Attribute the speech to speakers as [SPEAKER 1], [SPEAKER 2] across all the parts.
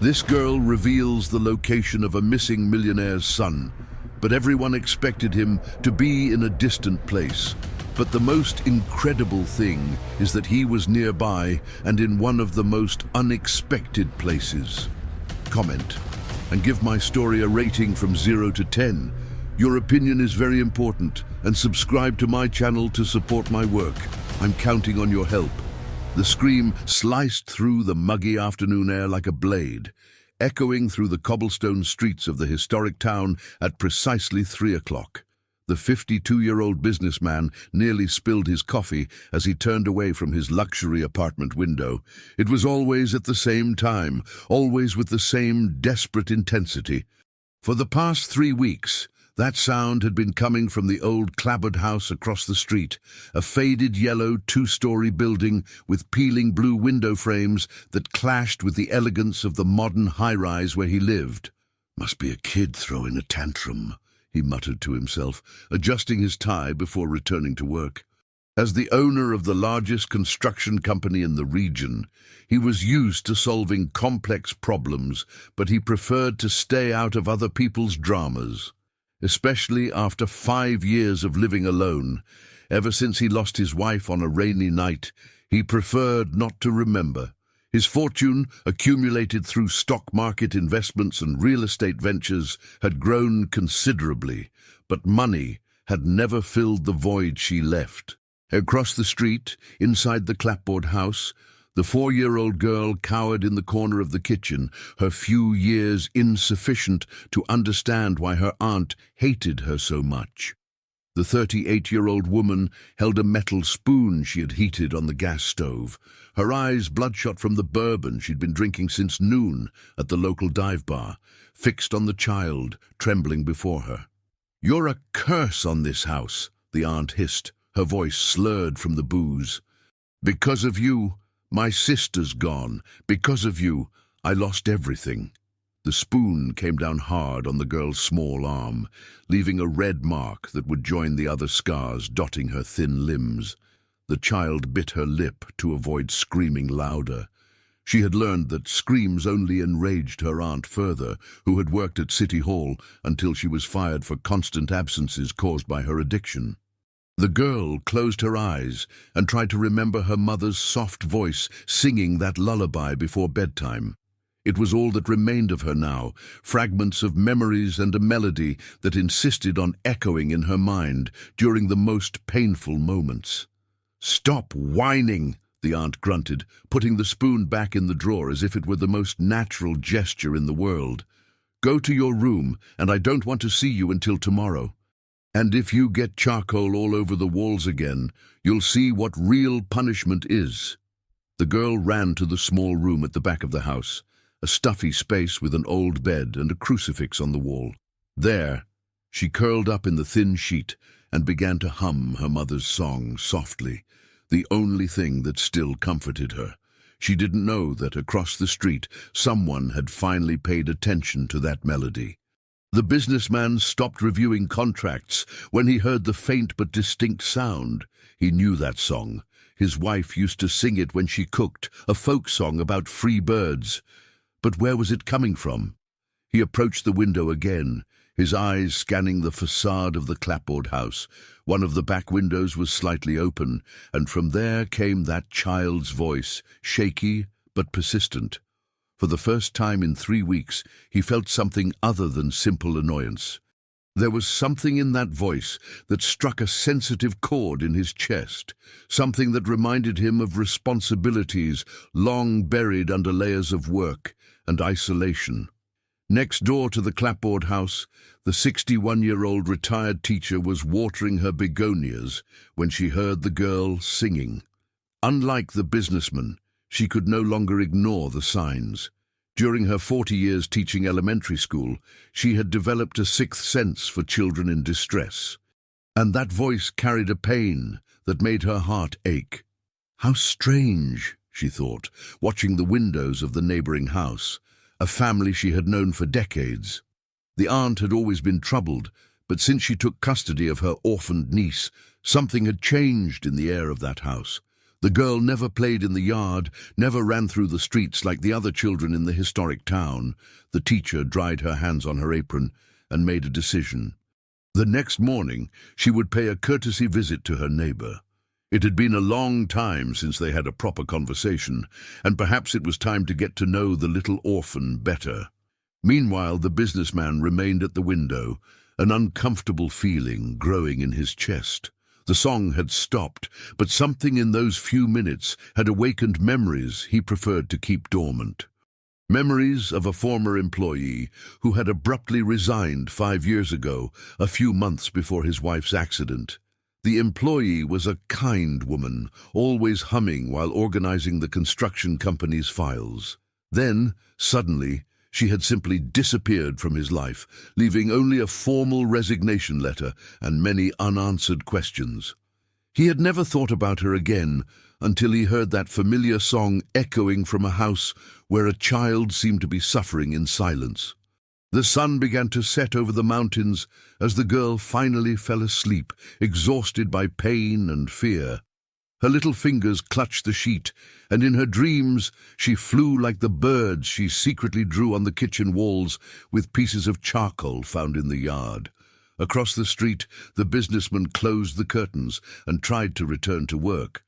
[SPEAKER 1] This girl reveals the location of a missing millionaire's son, but everyone expected him to be in a distant place. But the most incredible thing is that he was nearby and in one of the most unexpected places. Comment and give my story a rating from 0 to 10. Your opinion is very important, and subscribe to my channel to support my work. I'm counting on your help. The scream sliced through the muggy afternoon air like a blade, echoing through the cobblestone streets of the historic town at precisely 3 o'clock. The 52-year-old businessman nearly spilled his coffee as he turned away from his luxury apartment window. It was always at the same time, always with the same desperate intensity. For the past 3 weeks, that sound had been coming from the old clapboard house across the street, a faded yellow 2-story building with peeling blue window frames that clashed with the elegance of the modern high-rise where he lived. "Must be a kid throwing a tantrum," he muttered to himself, adjusting his tie before returning to work. As the owner of the largest construction company in the region, he was used to solving complex problems, but he preferred to stay out of other people's dramas. Especially after 5 years of living alone, ever since he lost his wife on a rainy night, he preferred not to remember. His fortune, accumulated through stock market investments and real estate ventures, had grown considerably, but money had never filled the void she left. Across the street, inside the clapboard house, the 4-year-old girl cowered in the corner of the kitchen, her few years insufficient to understand why her aunt hated her so much. The 38-year-old woman held a metal spoon she had heated on the gas stove, her eyes bloodshot from the bourbon she'd been drinking since noon at the local dive bar, fixed on the child trembling before her. "You're a curse on this house," the aunt hissed, her voice slurred from the booze. "Because of you, my sister's gone. Because of you, I lost everything." The spoon came down hard on the girl's small arm, leaving a red mark that would join the other scars dotting her thin limbs. The child bit her lip to avoid screaming louder. She had learned that screams only enraged her aunt further, who had worked at City Hall until she was fired for constant absences caused by her addiction. The girl closed her eyes and tried to remember her mother's soft voice singing that lullaby before bedtime. It was all that remained of her now, fragments of memories and a melody that insisted on echoing in her mind during the most painful moments. "Stop whining," the aunt grunted, putting the spoon back in the drawer as if it were the most natural gesture in the world. "Go to your room, and I don't want to see you until tomorrow. And if you get charcoal all over the walls again, you'll see what real punishment is." The girl ran to the small room at the back of the house, a stuffy space with an old bed and a crucifix on the wall. There, she curled up in the thin sheet and began to hum her mother's song softly, the only thing that still comforted her. She didn't know that across the street someone had finally paid attention to that melody. The businessman stopped reviewing contracts when he heard the faint but distinct sound. He knew that song. His wife used to sing it when she cooked, a folk song about free birds. But where was it coming from? He approached the window again, his eyes scanning the facade of the clapboard house. One of the back windows was slightly open, and from there came that child's voice, shaky but persistent. For the first time in 3 weeks, he felt something other than simple annoyance. There was something in that voice that struck a sensitive chord in his chest, something that reminded him of responsibilities long buried under layers of work and isolation. Next door to the clapboard house, the 61-year-old retired teacher was watering her begonias when she heard the girl singing. Unlike the businessman, she could no longer ignore the signs. During her 40 years teaching elementary school, she had developed a sixth sense for children in distress. And that voice carried a pain that made her heart ache. How strange, she thought, watching the windows of the neighboring house, a family she had known for decades. The aunt had always been troubled, but since she took custody of her orphaned niece, something had changed in the air of that house. The girl never played in the yard, never ran through the streets like the other children in the historic town. The teacher dried her hands on her apron and made a decision. The next morning, she would pay a courtesy visit to her neighbor. It had been a long time since they had a proper conversation, and perhaps it was time to get to know the little orphan better. Meanwhile, the businessman remained at the window, an uncomfortable feeling growing in his chest. The song had stopped, but something in those few minutes had awakened memories he preferred to keep dormant. Memories of a former employee who had abruptly resigned 5 years ago, a few months before his wife's accident. The employee was a kind woman, always humming while organizing the construction company's files. Then, suddenly, she had simply disappeared from his life, leaving only a formal resignation letter and many unanswered questions. He had never thought about her again until he heard that familiar song echoing from a house where a child seemed to be suffering in silence. The sun began to set over the mountains as the girl finally fell asleep, exhausted by pain and fear. Her little fingers clutched the sheet, and in her dreams she flew like the birds she secretly drew on the kitchen walls with pieces of charcoal found in the yard. Across the street, the businessman closed the curtains and tried to return to work.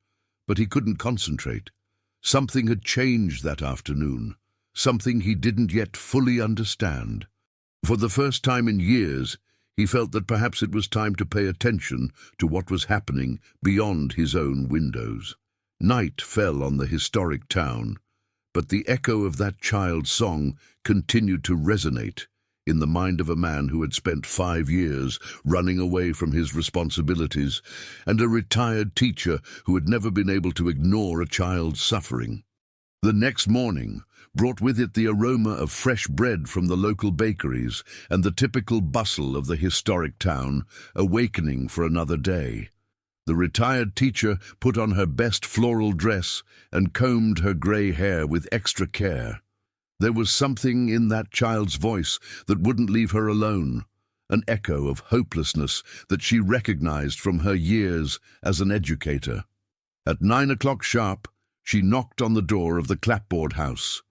[SPEAKER 1] But he couldn't concentrate. Something had changed that afternoon, something he didn't yet fully understand. For the first time in years, he felt that perhaps it was time to pay attention to what was happening beyond his own windows. Night fell on the historic town, but the echo of that child's song continued to resonate in the mind of a man who had spent 5 years running away from his responsibilities and a retired teacher who had never been able to ignore a child's suffering. The next morning brought with it the aroma of fresh bread from the local bakeries and the typical bustle of the historic town, awakening for another day. The retired teacher put on her best floral dress and combed her grey hair with extra care. There was something in that child's voice that wouldn't leave her alone, an echo of hopelessness that she recognized from her years as an educator. At 9 o'clock sharp, she knocked on the door of the clapboard house.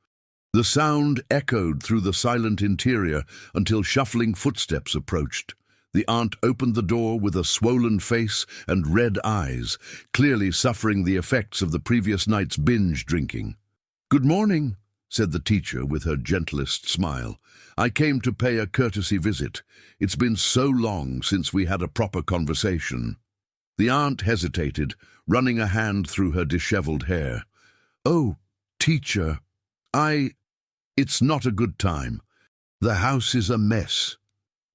[SPEAKER 1] The sound echoed through the silent interior until shuffling footsteps approached. The aunt opened the door with a swollen face and red eyes, clearly suffering the effects of the previous night's binge drinking. "Good morning," said the teacher with her gentlest smile. "I came to pay a courtesy visit. It's been so long since we had a proper conversation." The aunt hesitated, running a hand through her disheveled hair. "Oh, teacher, it's not a good time. The house is a mess."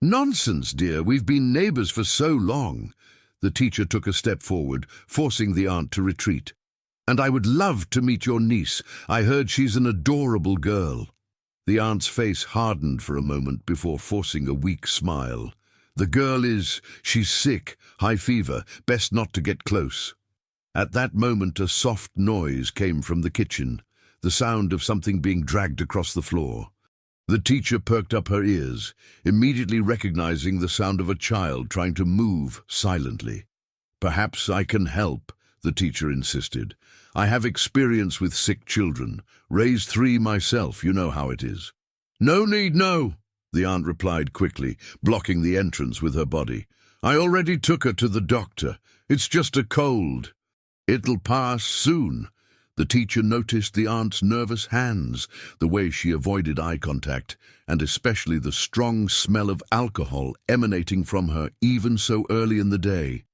[SPEAKER 1] "Nonsense, dear, we've been neighbors for so long." The teacher took a step forward, forcing the aunt to retreat. "And I would love to meet your niece. I heard she's an adorable girl." The aunt's face hardened for a moment before forcing a weak smile. She's sick, high fever, best not to get close." At that moment a soft noise came from the kitchen, the sound of something being dragged across the floor. The teacher perked up her ears, immediately recognizing the sound of a child trying to move silently. "Perhaps I can help," the teacher insisted. "I have experience with sick children, raised 3 myself, you know how it is." "No need, no," the aunt replied quickly, blocking the entrance with her body. "I already took her to the doctor. It's just a cold." "It'll pass soon." The teacher noticed the aunt's nervous hands, the way she avoided eye contact, and especially the strong smell of alcohol emanating from her even so early in the day.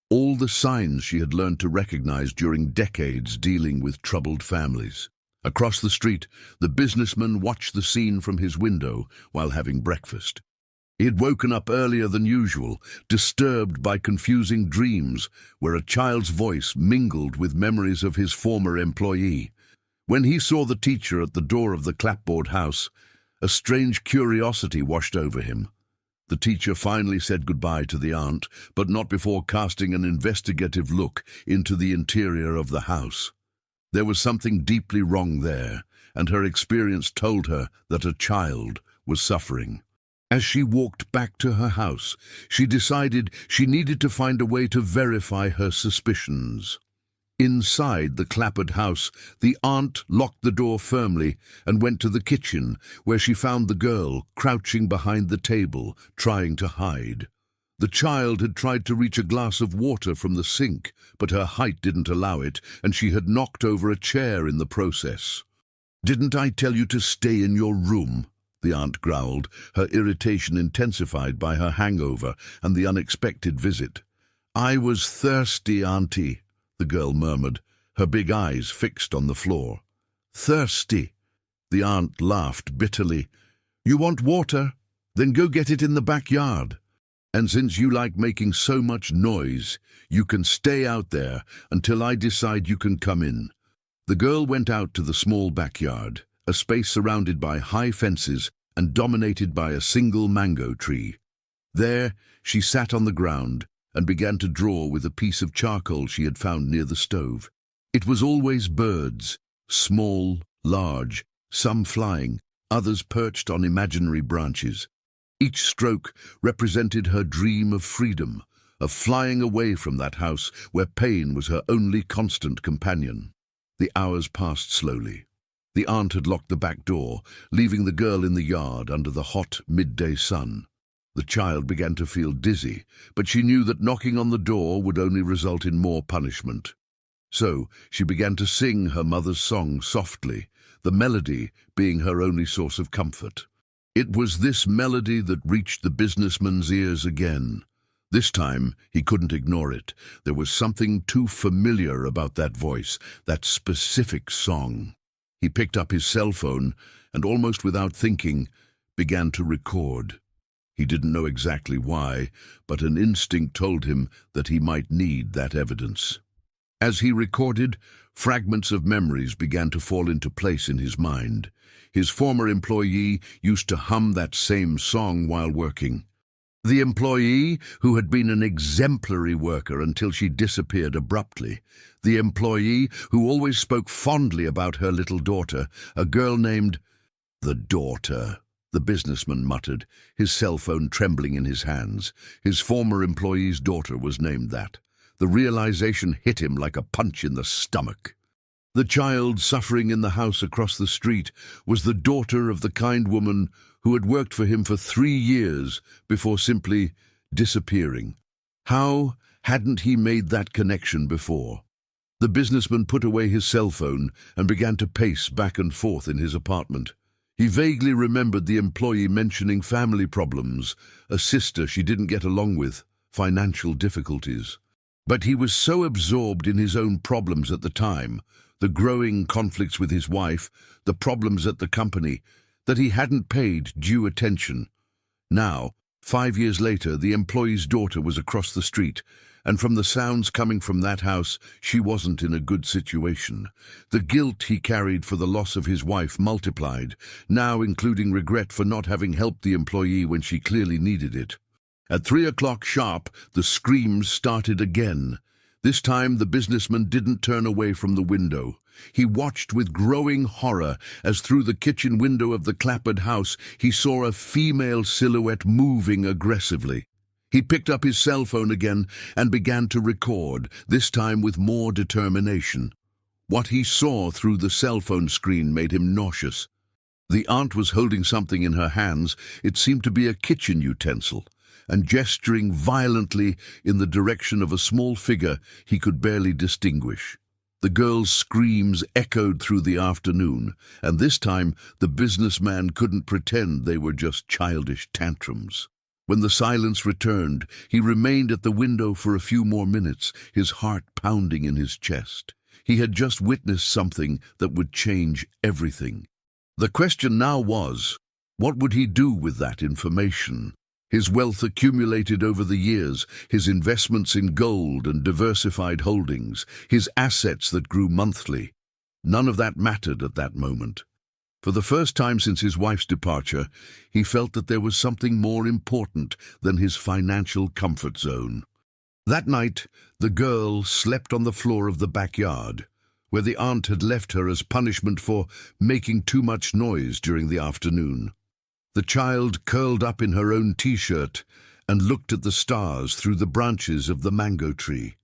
[SPEAKER 1] All the signs she had learned to recognize during decades dealing with troubled families. Across the street, the businessman watched the scene from his window while having breakfast. He had woken up earlier than usual, disturbed by confusing dreams where a child's voice mingled with memories of his former employee. When he saw the teacher at the door of the clapboard house, a strange curiosity washed over him. The teacher finally said goodbye to the aunt, but not before casting an investigative look into the interior of the house. There was something deeply wrong there, and her experience told her that a child was suffering. As she walked back to her house, she decided she needed to find a way to verify her suspicions. Inside the clapboard house, the aunt locked the door firmly and went to the kitchen, where she found the girl crouching behind the table, trying to hide. The child had tried to reach a glass of water from the sink, but her height didn't allow it, and she had knocked over a chair in the process. "Didn't I tell you to stay in your room?" the aunt growled, her irritation intensified by her hangover and the unexpected visit. "I was thirsty, Auntie," the girl murmured, her big eyes fixed on the floor. "Thirsty?" The aunt laughed bitterly. "You want water? Then go get it in the backyard. And since you like making so much noise, you can stay out there until I decide you can come in." The girl went out to the small backyard, a space surrounded by high fences and dominated by a single mango tree. There, she sat on the ground and began to draw with a piece of charcoal she had found near the stove. It was always birds, small, large, some flying, others perched on imaginary branches. Each stroke represented her dream of freedom, of flying away from that house where pain was her only constant companion. The hours passed slowly. The aunt had locked the back door, leaving the girl in the yard under the hot midday sun. The child began to feel dizzy, but she knew that knocking on the door would only result in more punishment. So she began to sing her mother's song softly, the melody being her only source of comfort. It was this melody that reached the businessman's ears again. This time, he couldn't ignore it. There was something too familiar about that voice, that specific song. He picked up his cell phone and, almost without thinking, began to record. He didn't know exactly why, but an instinct told him that he might need that evidence. As he recorded, fragments of memories began to fall into place in his mind. His former employee used to hum that same song while working. The employee who had been an exemplary worker until she disappeared abruptly. The employee who always spoke fondly about her little daughter, a girl named... The daughter, the businessman muttered, his cell phone trembling in his hands. His former employee's daughter was named that. The realization hit him like a punch in the stomach. The child suffering in the house across the street was the daughter of the kind woman who had worked for him for 3 years before simply disappearing. How hadn't he made that connection before? The businessman put away his cell phone and began to pace back and forth in his apartment. He vaguely remembered the employee mentioning family problems, a sister she didn't get along with, financial difficulties. But he was so absorbed in his own problems at the time, the growing conflicts with his wife, the problems at the company, that he hadn't paid due attention. Now, 5 years later, the employee's daughter was across the street, and from the sounds coming from that house, she wasn't in a good situation. The guilt he carried for the loss of his wife multiplied, now including regret for not having helped the employee when she clearly needed it. At 3 o'clock sharp, the screams started again. This time the businessman didn't turn away from the window. He watched with growing horror as through the kitchen window of the clapboard house he saw a female silhouette moving aggressively. He picked up his cell phone again and began to record, this time with more determination. What he saw through the cell phone screen made him nauseous. The aunt was holding something in her hands. It seemed to be a kitchen utensil, and gesturing violently in the direction of a small figure he could barely distinguish. The girl's screams echoed through the afternoon, and this time the businessman couldn't pretend they were just childish tantrums. When the silence returned, he remained at the window for a few more minutes, his heart pounding in his chest. He had just witnessed something that would change everything. The question now was, what would he do with that information? His wealth accumulated over the years, his investments in gold and diversified holdings, his assets that grew monthly. None of that mattered at that moment. For the first time since his wife's departure, he felt that there was something more important than his financial comfort zone. That night, the girl slept on the floor of the backyard, where the aunt had left her as punishment for making too much noise during the afternoon. The child curled up in her own t-shirt and looked at the stars through the branches of the mango tree.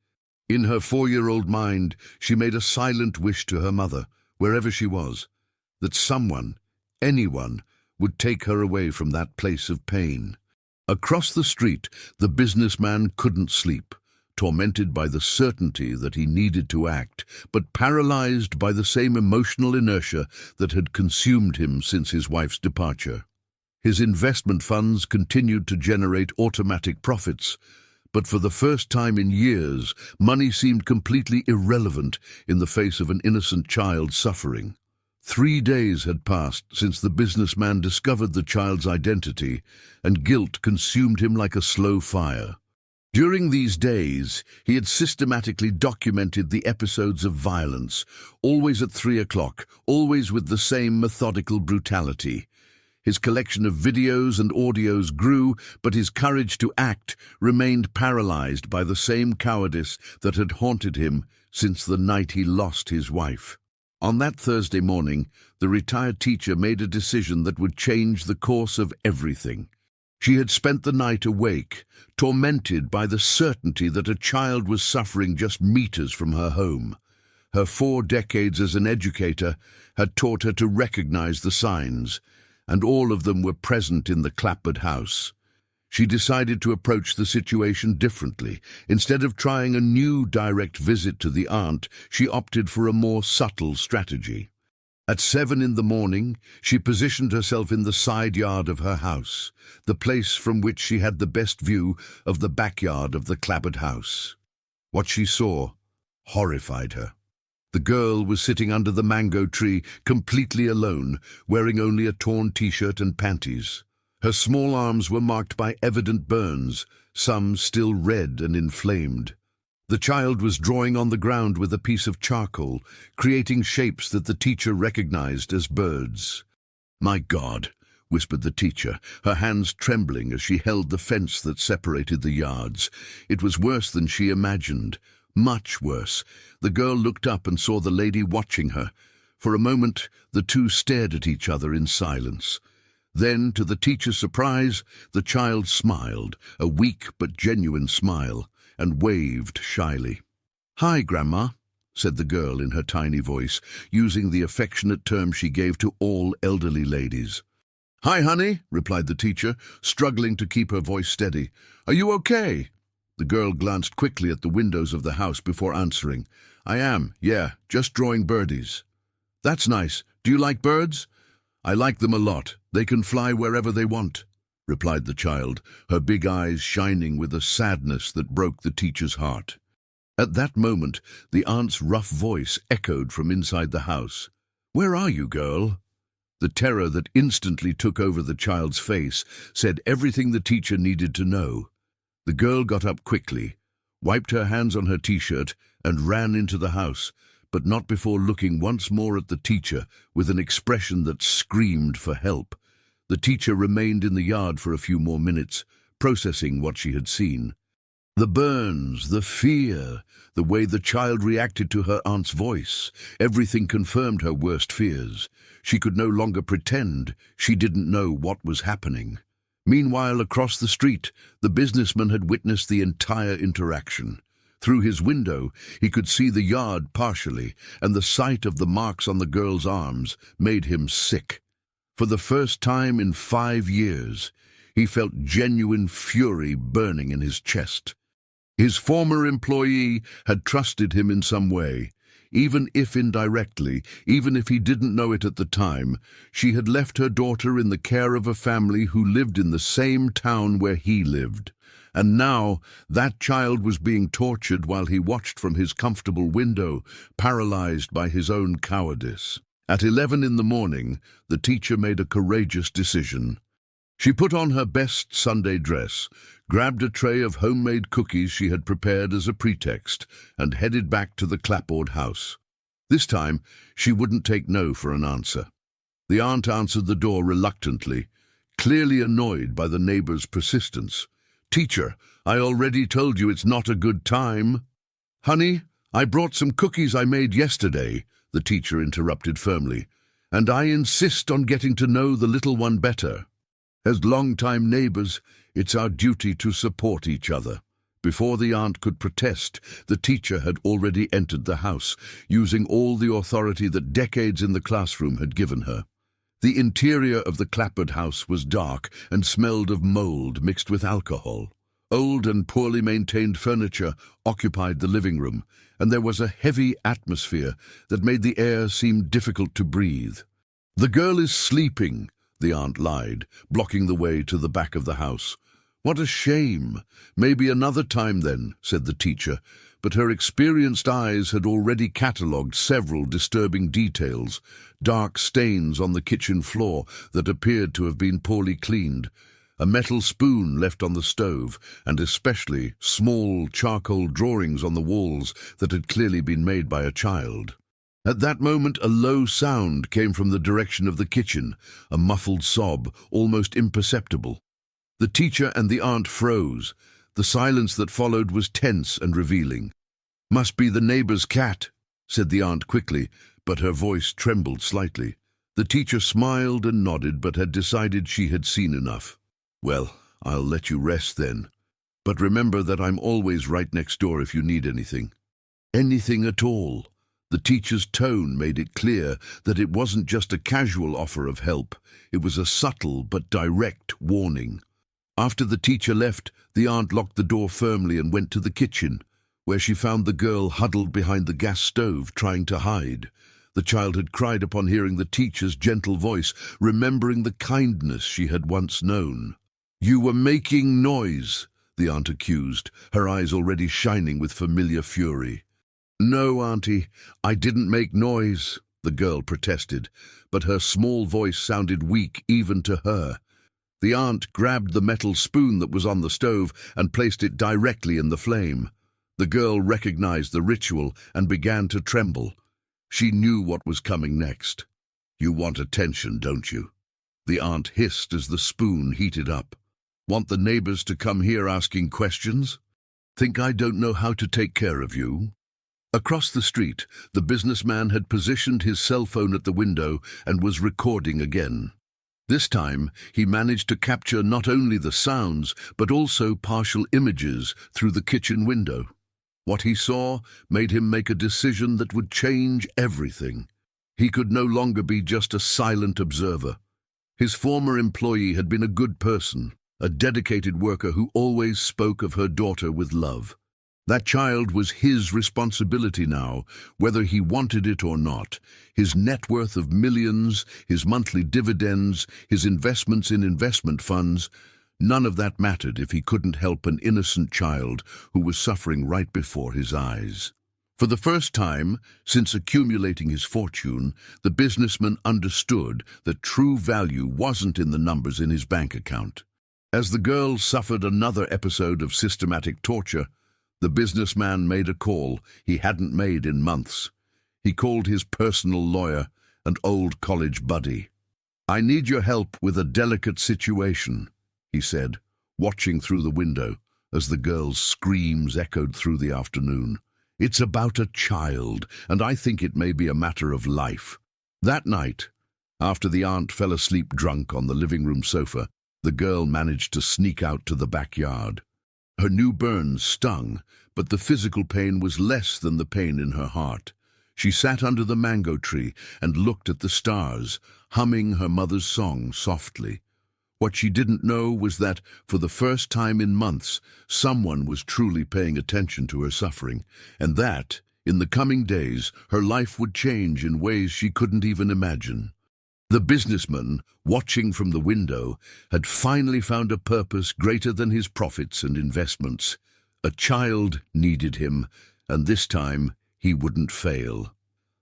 [SPEAKER 1] In her 4-year-old mind, she made a silent wish to her mother, wherever she was, that someone, anyone, would take her away from that place of pain. Across the street, the businessman couldn't sleep, tormented by the certainty that he needed to act, but paralyzed by the same emotional inertia that had consumed him since his wife's departure. His investment funds continued to generate automatic profits, but for the first time in years, money seemed completely irrelevant in the face of an innocent child suffering. 3 days had passed since the businessman discovered the child's identity, and guilt consumed him like a slow fire. During these days, he had systematically documented the episodes of violence, always at 3 o'clock, always with the same methodical brutality. His collection of videos and audios grew, but his courage to act remained paralyzed by the same cowardice that had haunted him since the night he lost his wife. On that Thursday morning, the retired teacher made a decision that would change the course of everything. She had spent the night awake, tormented by the certainty that a child was suffering just meters from her home. Her 4 decades as an educator had taught her to recognize the signs, and all of them were present in the clapboard house. She decided to approach the situation differently. Instead of trying a new direct visit to the aunt, she opted for a more subtle strategy. At 7 in the morning, she positioned herself in the side yard of her house, the place from which she had the best view of the backyard of the clapboard house. What she saw horrified her. The girl was sitting under the mango tree, completely alone, wearing only a torn t-shirt and panties. Her small arms were marked by evident burns, some still red and inflamed. The child was drawing on the ground with a piece of charcoal, creating shapes that the teacher recognized as birds. "My God," whispered the teacher, her hands trembling as she held the fence that separated the yards. It was worse than she imagined. Much worse. The girl looked up and saw the lady watching her. For a moment, the two stared at each other in silence. Then, to the teacher's surprise, the child smiled, a weak but genuine smile, and waved shyly. "Hi, Grandma," said the girl in her tiny voice, using the affectionate term she gave to all elderly ladies. "Hi, honey," replied the teacher, struggling to keep her voice steady. "Are you okay?" The girl glanced quickly at the windows of the house before answering. "I am, yeah, just drawing birdies." "That's nice. Do you like birds?" "I like them a lot. They can fly wherever they want," replied the child, her big eyes shining with a sadness that broke the teacher's heart. At that moment, the aunt's rough voice echoed from inside the house. "Where are you, girl?" The terror that instantly took over the child's face said everything the teacher needed to know. The girl got up quickly, wiped her hands on her t-shirt, and ran into the house, but not before looking once more at the teacher with an expression that screamed for help. The teacher remained in the yard for a few more minutes, processing what she had seen. The burns, the fear, the way the child reacted to her aunt's voice, everything confirmed her worst fears. She could no longer pretend she didn't know what was happening. Meanwhile, across the street, the businessman had witnessed the entire interaction. Through his window, he could see the yard partially, and the sight of the marks on the girl's arms made him sick. For the first time in 5 years, he felt genuine fury burning in his chest. His former employee had trusted him in some way. Even if indirectly, even if he didn't know it at the time, she had left her daughter in the care of a family who lived in the same town where he lived. And now, that child was being tortured while he watched from his comfortable window, paralyzed by his own cowardice. At 11 in the morning, the teacher made a courageous decision. She put on her best Sunday dress, grabbed a tray of homemade cookies she had prepared as a pretext, and headed back to the clapboard house. This time, she wouldn't take no for an answer. The aunt answered the door reluctantly, clearly annoyed by the neighbor's persistence. "Teacher, I already told you it's not a good time." "Honey, I brought some cookies I made yesterday," the teacher interrupted firmly, "and I insist on getting to know the little one better. As long-time neighbors, it's our duty to support each other. Before the aunt could protest, the teacher had already entered the house, using all the authority that decades in the classroom had given her. The interior of the clapboard house was dark and smelled of mold mixed with alcohol. Old and poorly maintained furniture occupied the living room, and there was a heavy atmosphere that made the air seem difficult to breathe. "The girl is sleeping," the aunt lied, blocking the way to the back of the house. "What a shame. Maybe another time then," said the teacher, but her experienced eyes had already catalogued several disturbing details: dark stains on the kitchen floor that appeared to have been poorly cleaned, a metal spoon left on the stove, and especially small charcoal drawings on the walls that had clearly been made by a child. At that moment, a low sound came from the direction of the kitchen, a muffled sob, almost imperceptible. The teacher and the aunt froze. The silence that followed was tense and revealing. "Must be the neighbor's cat," said the aunt quickly, but her voice trembled slightly. The teacher smiled and nodded, but had decided she had seen enough. "Well, I'll let you rest then. But remember that I'm always right next door if you need anything." Anything at all. The teacher's tone made it clear that it wasn't just a casual offer of help. It was a subtle but direct warning. After the teacher left, the aunt locked the door firmly and went to the kitchen, where she found the girl huddled behind the gas stove, trying to hide. The child had cried upon hearing the teacher's gentle voice, remembering the kindness she had once known. "You were making noise," the aunt accused, her eyes already shining with familiar fury. "No, Auntie, I didn't make noise," the girl protested, but her small voice sounded weak even to her. The aunt grabbed the metal spoon that was on the stove and placed it directly in the flame. The girl recognized the ritual and began to tremble. She knew what was coming next. "You want attention, don't you?" the aunt hissed as the spoon heated up. "Want the neighbors to come here asking questions? Think I don't know how to take care of you?" Across the street, the businessman had positioned his cell phone at the window and was recording again. This time, he managed to capture not only the sounds, but also partial images through the kitchen window. What he saw made him make a decision that would change everything. He could no longer be just a silent observer. His former employee had been a good person, a dedicated worker who always spoke of her daughter with love. That child was his responsibility now, whether he wanted it or not. His net worth of millions, his monthly dividends, his investments in investment funds, none of that mattered if he couldn't help an innocent child who was suffering right before his eyes. For the first time since accumulating his fortune, the businessman understood that true value wasn't in the numbers in his bank account. As the girl suffered another episode of systematic torture, the businessman made a call he hadn't made in months. He called his personal lawyer and old college buddy. "I need your help with a delicate situation," he said, watching through the window as the girl's screams echoed through the afternoon. "It's about a child, and I think it may be a matter of life." That night, after the aunt fell asleep drunk on the living room sofa, the girl managed to sneak out to the backyard. Her new burns stung, but the physical pain was less than the pain in her heart. She sat under the mango tree and looked at the stars, humming her mother's song softly. What she didn't know was that, for the first time in months, someone was truly paying attention to her suffering, and that, in the coming days, her life would change in ways she couldn't even imagine. The businessman, watching from the window, had finally found a purpose greater than his profits and investments. A child needed him, and this time he wouldn't fail.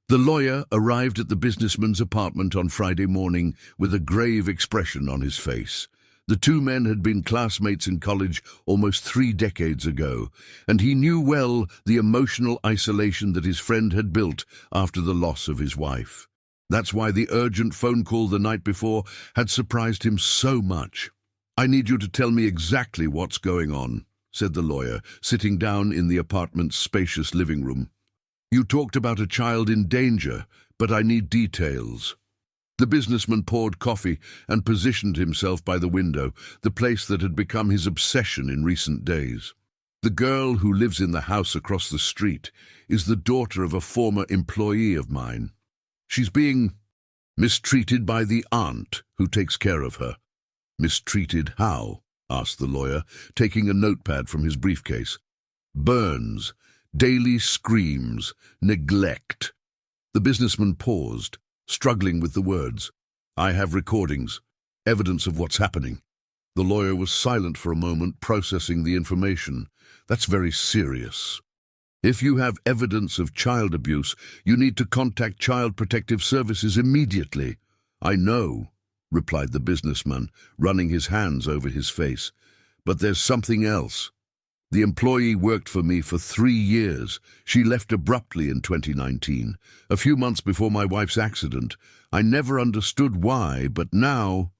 [SPEAKER 1] The lawyer arrived at the businessman's apartment on Friday morning with a grave expression on his face. The two men had been classmates in college almost 3 decades ago, and he knew well the emotional isolation that his friend had built after the loss of his wife. That's why the urgent phone call the night before had surprised him so much. "I need you to tell me exactly what's going on," said the lawyer, sitting down in the apartment's spacious living room. "You talked about a child in danger, but I need details." The businessman poured coffee and positioned himself by the window, the place that had become his obsession in recent days. The girl who lives in the house across the street is the daughter of a former employee of mine. She's being mistreated by the aunt who takes care of her." "Mistreated how?" asked the lawyer, taking a notepad from his briefcase. "Burns, daily screams, neglect." The businessman paused, struggling with the words. "I have recordings, evidence of what's happening." The lawyer was silent for a moment, processing the information. "That's very serious. If you have evidence of child abuse, you need to contact Child Protective Services immediately." "I know," replied the businessman, running his hands over his face. "But there's something else. The employee worked for me for 3 years. She left abruptly in 2019, a few months before my wife's accident. I never understood why, but now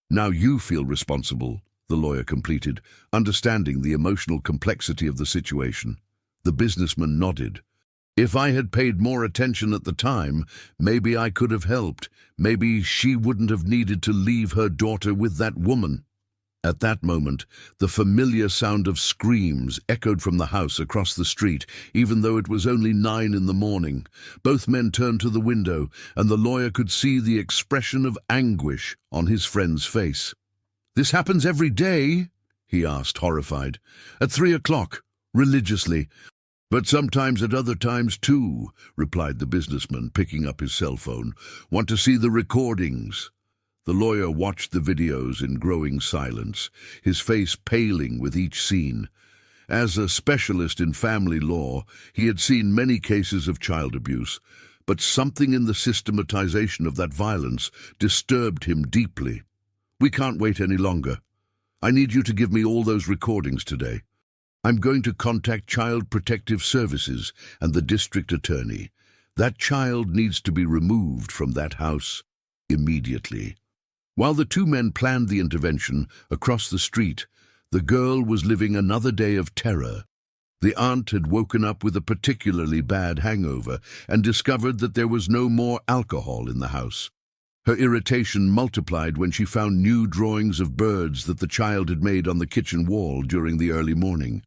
[SPEAKER 1] you feel responsible," the lawyer completed, understanding the emotional complexity of the situation. The businessman nodded. "If I had paid more attention at the time, maybe I could have helped. Maybe she wouldn't have needed to leave her daughter with that woman." At that moment, the familiar sound of screams echoed from the house across the street, even though it was only 9 in the morning. Both men turned to the window, and the lawyer could see the expression of anguish on his friend's face. "This happens every day?" he asked, horrified. "At 3 o'clock, religiously." "But sometimes at other times too," replied the businessman, picking up his cell phone. "Want to see the recordings?" The lawyer watched the videos in growing silence, his face paling with each scene. As a specialist in family law, he had seen many cases of child abuse, but something in the systematization of that violence disturbed him deeply. "We can't wait any longer. I need you to give me all those recordings today. I'm going to contact Child Protective Services and the district attorney. That child needs to be removed from that house immediately." While the two men planned the intervention, across the street, the girl was living another day of terror. The aunt had woken up with a particularly bad hangover and discovered that there was no more alcohol in the house. Her irritation multiplied when she found new drawings of birds that the child had made on the kitchen wall during the early morning.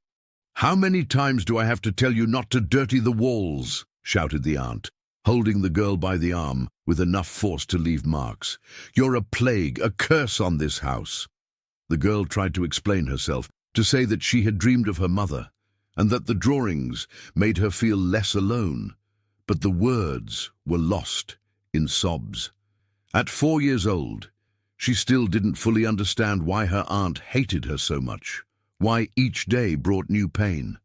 [SPEAKER 1] "How many times do I have to tell you not to dirty the walls?" shouted the aunt, holding the girl by the arm with enough force to leave marks. "You're a plague, a curse on this house." The girl tried to explain herself, to say that she had dreamed of her mother, and that the drawings made her feel less alone. But the words were lost in sobs. At 4 years old, she still didn't fully understand why her aunt hated her so much, why each day brought new pain.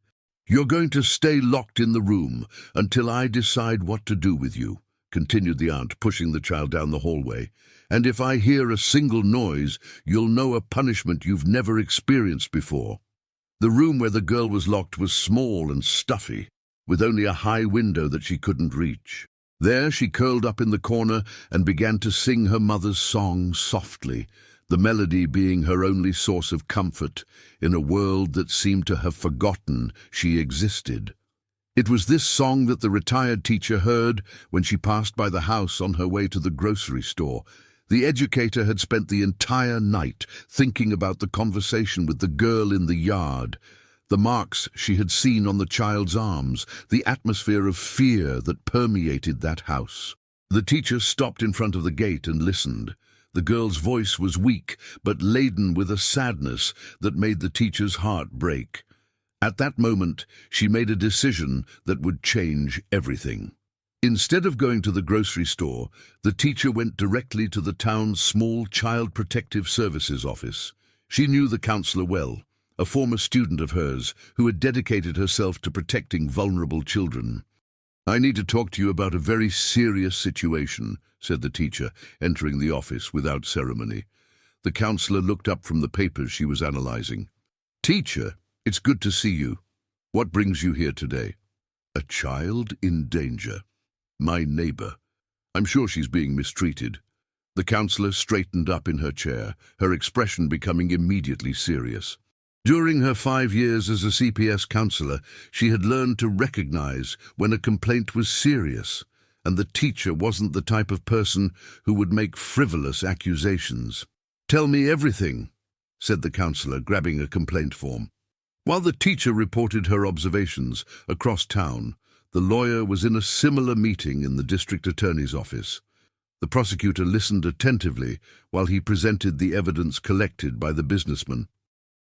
[SPEAKER 1] "You're going to stay locked in the room until I decide what to do with you," continued the aunt, pushing the child down the hallway. "And if I hear a single noise, you'll know a punishment you've never experienced before." The room where the girl was locked was small and stuffy, with only a high window that she couldn't reach. There she curled up in the corner and began to sing her mother's song softly, the melody being her only source of comfort in a world that seemed to have forgotten she existed. It was this song that the retired teacher heard when she passed by the house on her way to the grocery store. The educator had spent the entire night thinking about the conversation with the girl in the yard, the marks she had seen on the child's arms, the atmosphere of fear that permeated that house. The teacher stopped in front of the gate and listened. The girl's voice was weak, but laden with a sadness that made the teacher's heart break. At that moment, she made a decision that would change everything. Instead of going to the grocery store, the teacher went directly to the town's small Child Protective Services office. She knew the counselor well, a former student of hers who had dedicated herself to protecting vulnerable children. "I need to talk to you about a very serious situation," said the teacher, entering the office without ceremony. The counselor looked up from the papers she was analyzing. "Teacher, it's good to see you. What brings you here today?" "A child in danger. My neighbor. I'm sure she's being mistreated." The counselor straightened up in her chair, her expression becoming immediately serious. During her 5 years as a CPS counselor, she had learned to recognize when a complaint was serious, and the teacher wasn't the type of person who would make frivolous accusations. "Tell me everything," said the counselor, grabbing a complaint form. While the teacher reported her observations across town, the lawyer was in a similar meeting in the district attorney's office. The prosecutor listened attentively while he presented the evidence collected by the businessman.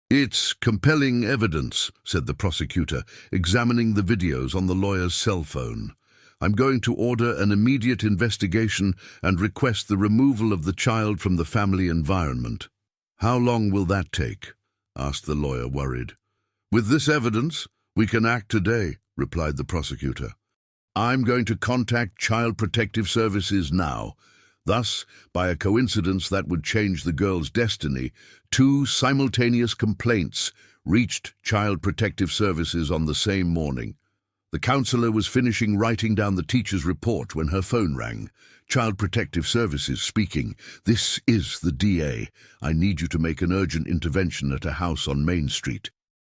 [SPEAKER 1] "It's compelling evidence," said the prosecutor, examining the videos on the lawyer's cell phone. "I'm going to order an immediate investigation and request the removal of the child from the family environment." "How long will that take?" asked the lawyer, worried. "With this evidence, we can act today," replied the prosecutor. "I'm going to contact Child Protective Services now." Thus, by a coincidence that would change the girl's destiny, 2 simultaneous complaints reached Child Protective Services on the same morning. The counselor was finishing writing down the teacher's report when her phone rang. "Child Protective Services speaking. This is the DA. I need you to make an urgent intervention at a house on Main Street.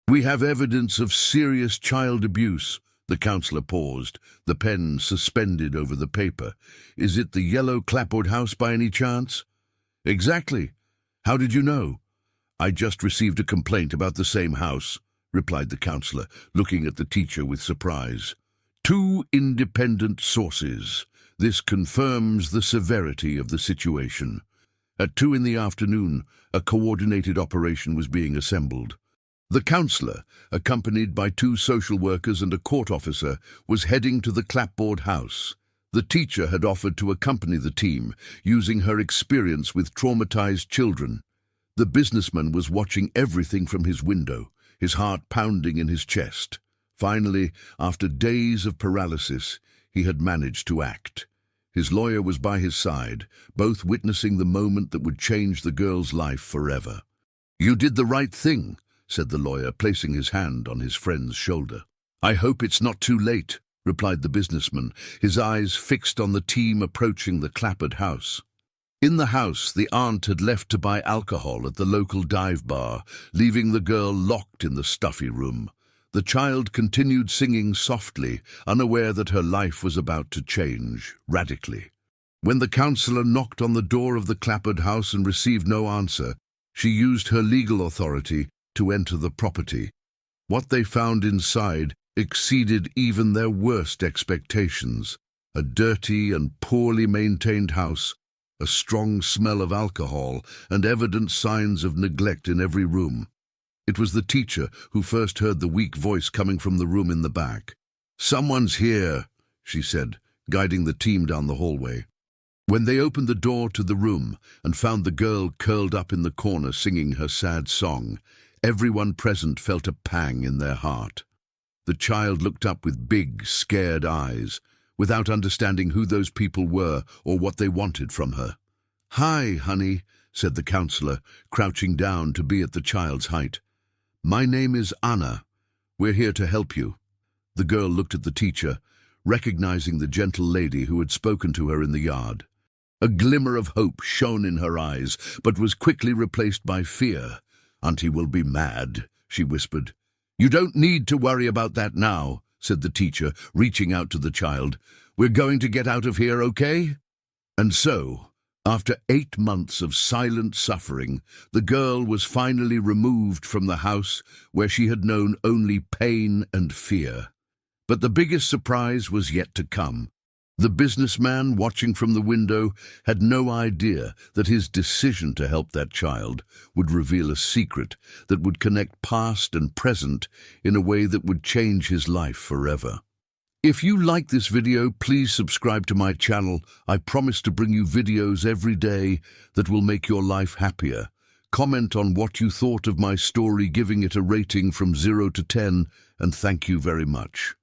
[SPEAKER 1] We have evidence of serious child abuse." The counselor paused, the pen suspended over the paper. "Is it the yellow clapboard house by any chance?" "Exactly. How did you know?" "I just received a complaint about the same house," replied the counselor, looking at the teacher with surprise. "2 independent sources. This confirms the severity of the situation." At 2 in the afternoon, a coordinated operation was being assembled. The counselor, accompanied by 2 social workers and a court officer, was heading to the clapboard house. The teacher had offered to accompany the team, using her experience with traumatized children. The businessman was watching everything from his window, his heart pounding in his chest. Finally, after days of paralysis, he had managed to act. His lawyer was by his side, both witnessing the moment that would change the girl's life forever. "You did the right thing," said the lawyer, placing his hand on his friend's shoulder. "I hope it's not too late," replied the businessman, his eyes fixed on the team approaching the clapboard house. In the house, the aunt had left to buy alcohol at the local dive bar, leaving the girl locked in the stuffy room. The child continued singing softly, unaware that her life was about to change, radically. When the counselor knocked on the door of the clapboard house and received no answer, she used her legal authority to enter the property. What they found inside exceeded even their worst expectations. A dirty and poorly maintained house, a strong smell of alcohol, and evident signs of neglect in every room. It was the teacher who first heard the weak voice coming from the room in the back. "Someone's here," she said, guiding the team down the hallway. When they opened the door to the room and found the girl curled up in the corner singing her sad song, everyone present felt a pang in their heart. The child looked up with big, scared eyes, without understanding who those people were or what they wanted from her. "Hi, honey," said the counselor, crouching down to be at the child's height. "My name is Anna. We're here to help you." The girl looked at the teacher, recognizing the gentle lady who had spoken to her in the yard. A glimmer of hope shone in her eyes, but was quickly replaced by fear. "Auntie will be mad," she whispered. "You don't need to worry about that now," said the teacher, reaching out to the child. "We're going to get out of here, okay?" And so, after 8 months of silent suffering, the girl was finally removed from the house where she had known only pain and fear. But the biggest surprise was yet to come. The businessman, watching from the window, had no idea that his decision to help that child would reveal a secret that would connect past and present in a way that would change his life forever. If you like this video, please subscribe to my channel. I promise to bring you videos every day that will make your life happier. Comment on what you thought of my story, giving it a rating from 0 to 10, and thank you very much.